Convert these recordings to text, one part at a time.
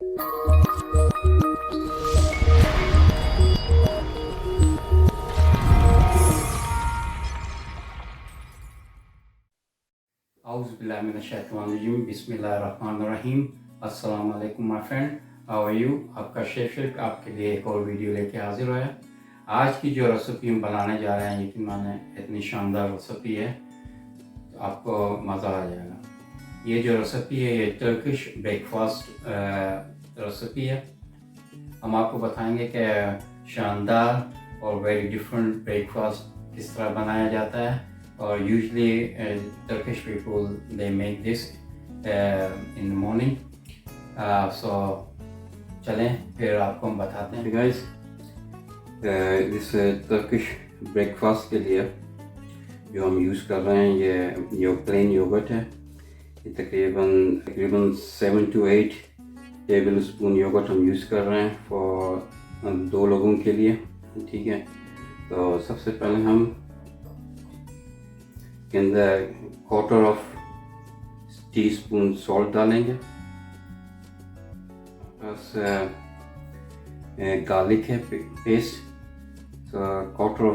Auzubillahiminash-shaytanir-rajim. बिस्मिल्लाहिर्रहमानिर्रहीम. अस्सलाम वालेकुम my friend, how are you? आपका शेफ आपके लिए एक और वीडियो लेके हाजिर हुआ है। आज की जो रेसिपी हम बनाने जा रहे हैं, यकीन माने इतनी शानदार रेसिपी है, तो आपको मज़ा आ जाएगा। ये जो रेसिपी है ये टर्किश ब्रेकफास्ट रेसिपी है। हम आपको बताएंगे कि शानदार और वेरी डिफरेंट ब्रेकफास्ट किस तरह बनाया जाता है। और usually Turkish people they make this in the morning. So चलें फिर आपको हम बताते हैं। Guys, इस टर्किश ब्रेकफास्ट के लिए जो हम यूज़ कर रहे हैं ये प्लेन योगर्ट है। ये तकरीबन 7 to 8 टेबल स्पून योगर्ट हम यूज़ कर रहे हैं फॉर 2 लोगों के लिए। ठीक है, तो सबसे पहले हम के अंदर 1/4 टीस्पून सॉल्ट डालेंगे। बस गार्लिक है पेस्ट, तो 1/4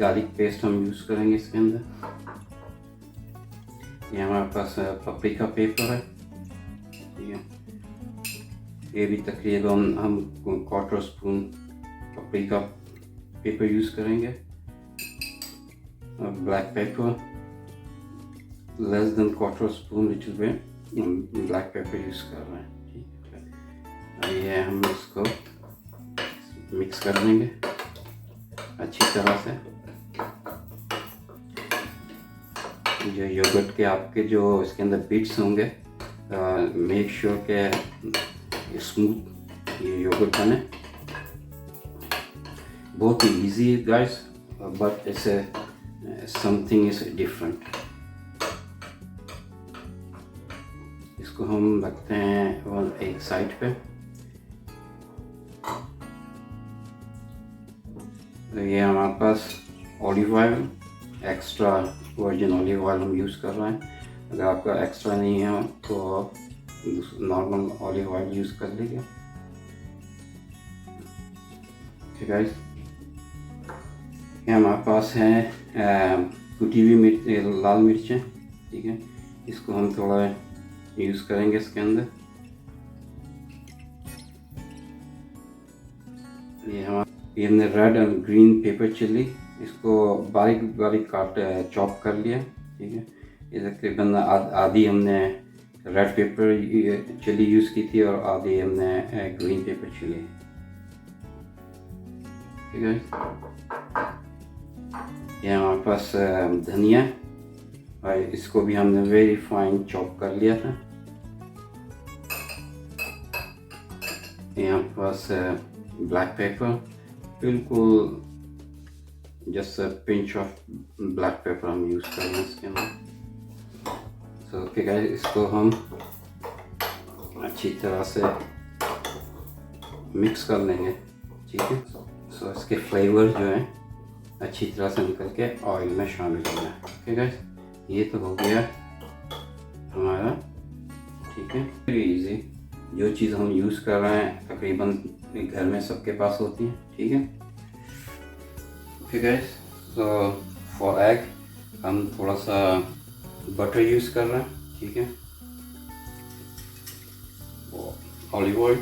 गार्लिक पेस्ट हम यूज़ करेंगे इसके अंदर। ये हमारे पास पपरिका पेपर है। ठीक है, ये भी तकरीबन हम 1/4 स्पून पपरिका पेपर यूज़ करेंगे। Black pepper less than 1/4 spoon little bit black pepper use कर रहे हैं। ठीक है, ये हम इसको मिक्स कर लेंगे अच्छी तरह से। जो योगर्ट के आपके जो इसके अंदर बिट्स होंगे, मेक श्योर के स्मूथ ये योगर्ट बने। बहुत ही इजी है guys, but it's something is different. इसको हम रखते हैं एक साइड पे। तो ये हमारे पास olive oil, extra virgin olive oil हम यूज़ कर रहे हैं। अगर आपका एक्स्ट्रा नहीं है तो नॉर्मल ऑलिव ऑयल यूज़ कर लीजिए। ठीक है, ये हमारे पास है कुटी हुई लाल मिर्चें। ठीक है, इसको हम थोड़ा यूज़ करेंगे इसके अंदर। ये हमने रेड और ग्रीन पेपर चिल्ली, इसको बारीक बारीक चॉप कर लिया। ठीक है, ये तकरीबन आधी हमने रेड पेपर चिल्ली यूज़ की थी और आधी हमने ग्रीन पेपर चिल्ली। ठीक है, ये हमारे पास धनिया, और इसको भी हमने वेरी फाइन चॉप कर लिया था। यहाँ पास ब्लैक पेपर, बिल्कुल just pinch of black pepper हम यूज़ कर रहे हैं इसके अंदर। सो ओके गाइस, इसको हम अच्छी तरह से मिक्स कर लेंगे। ठीक है, सो इसके फ्लेवर जो है अच्छी तरह से निकल के ऑयल में शामिल हो जाए। ओके गाइस, ये तो हो गया हमारा। ठीक है, वेरी इजी। जो चीज़ हम यूज़ कर रहे हैं तकरीबन घर में सबके पास होती है। ठीक है, ओके गाइस, तो फॉर एग हम थोड़ा सा बटर यूज़ कर रहे हैं। ठीक है, ऑलिव ऑयल,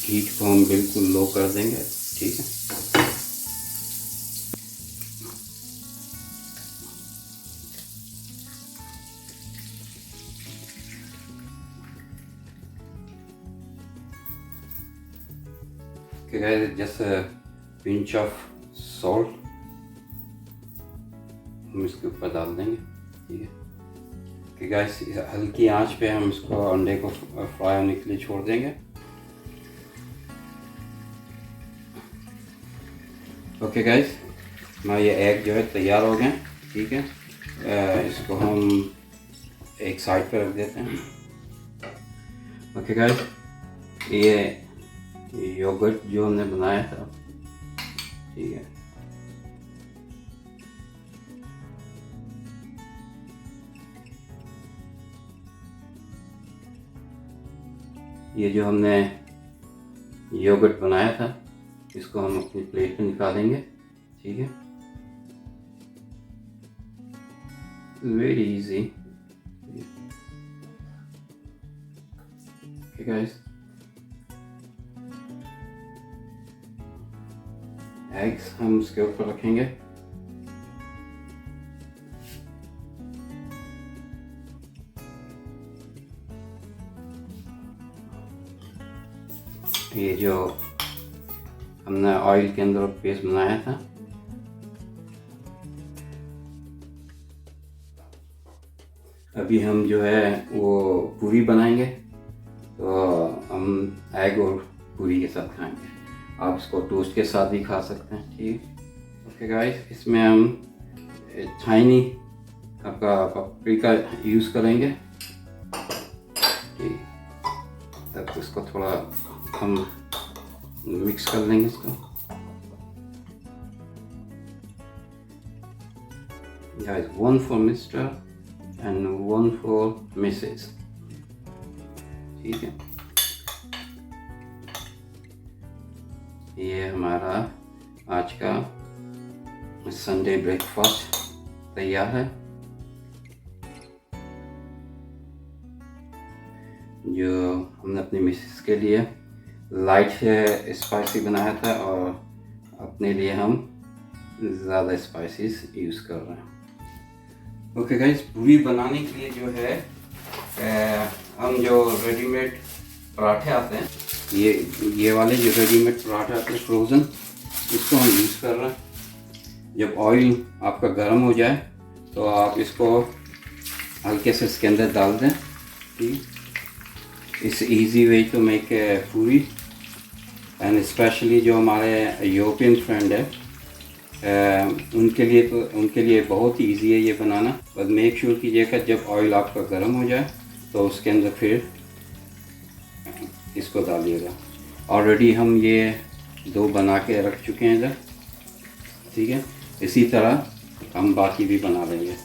हीट को हम बिल्कुल लो कर देंगे। ठीक है, guys, just pinch of salt हम इसके ऊपर डाल देंगे। ठीक है, कि गाइस हल्की आंच पे हम इसको अंडे को फ्राई होने के लिए छोड़ देंगे। ओके गाइस, हमारे ये एग जो है तैयार हो गए। ठीक है, इसको हम एक साइड पर रख देते हैं। ओके गाइस, ये योगर्ट जो हमने बनाया था, ठीक है, ये जो हमने योगर्ट बनाया था इसको हम अपनी प्लेट में निकालेंगे। ठीक है, very easy. Okay guys, eggs हम उसके ऊपर रखेंगे। ये जो हमने ऑयल के अंदर पेस्ट बनाया था अभी हम जो है वो पूरी बनाएंगे, तो हम एग और पूरी के साथ खाएंगे। आप इसको टोस्ट के साथ भी खा सकते हैं। ठीक है, ओके गाइस, इसमें हम टाइनी आपका पपरिका यूज़ करेंगे। ठीक, तब इसको थोड़ा हम मिक्स कर लेंगे इसको। Guys, 1 for Mr. and 1 for Mrs. ठीक है, ये हमारा आज का संडे ब्रेकफास्ट तैयार है, जो हमने अपनी मिसेस के लिए लाइट स्पाइसी बनाया था और अपने लिए हम ज़्यादा स्पाइसेस यूज़ कर रहे हैं। ओके गाइस, पूरी बनाने के लिए जो है हम जो रेडीमेड पराठे आते हैं, ये वाले जो रेडीमेड पराठे आते हैं फ्रोज़न, इसको हम यूज़ कर रहे हैं। जब ऑयल आपका गर्म हो जाए तो आप इसको हल्के से इसके अंदर डाल दें। ठीक, it's easy way to make puri, and specially जो हमारे यूरोपियन फ्रेंड है उनके लिए बहुत ही ईजी है ये बनाना। बस मेक श्योर कीजिएगा जब ऑयल आपका गर्म हो जाए तो उसके अंदर फिर इसको डालिएगा। ऑलरेडी हम ये 2 बना के रख चुके हैं इधर। ठीक है, इसी तरह हम बाकी भी बना लेंगे।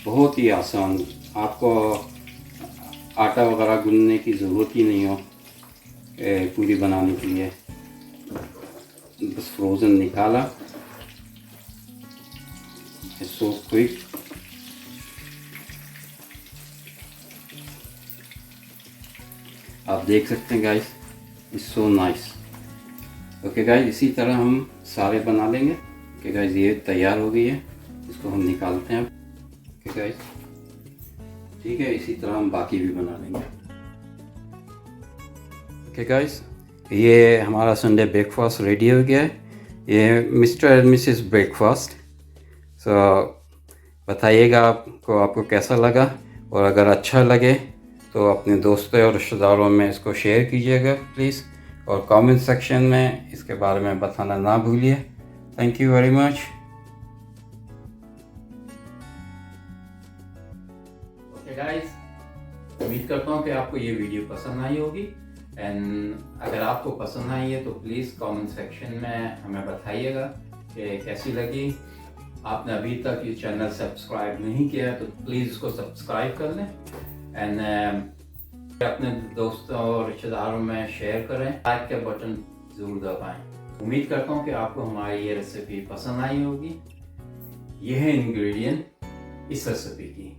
बहुत ही आसान, आपको आटा वगैरह गूंदने की ज़रूरत ही नहीं हो पूरी बनाने के लिए। बस फ्रोज़न निकाला, सो क्विक। आप देख सकते हैं guys, it's so nice. Okay guys, इसी तरह हम सारे बना लेंगे। ओके गाइस, ये तैयार हो गई है, इसको हम निकालते हैं। ओके गाइस, ठीक है, इसी तरह हम बाकी भी बना लेंगे। ओके गाइस, ये हमारा संडे ब्रेकफास्ट रेडी हो गया है। ये मिस्टर एंड मिसेस ब्रेकफास्ट। सो बताइएगा आपको कैसा लगा, और अगर अच्छा लगे तो अपने दोस्तों और रिश्तेदारों में इसको शेयर कीजिएगा प्लीज़, और कमेंट सेक्शन में इसके बारे में बताना ना भूलिए। Thank you very much. Okay guys, उम्मीद करता हूँ कि आपको ये वीडियो पसंद आई होगी, एंड अगर आपको पसंद आई है तो प्लीज़ कमेंट सेक्शन में हमें बताइएगा कि कैसी लगी। आपने अभी तक ये चैनल सब्सक्राइब नहीं किया है तो प्लीज़ इसको सब्सक्राइब कर लें, एंड अपने दोस्तों और रिश्तेदारों में शेयर करें। लाइक का बटन ज़रूर दबाएं। उम्मीद करता हूँ कि आपको हमारी ये रेसिपी पसंद आई होगी। यह है इंग्रेडिएंट इस रेसिपी की।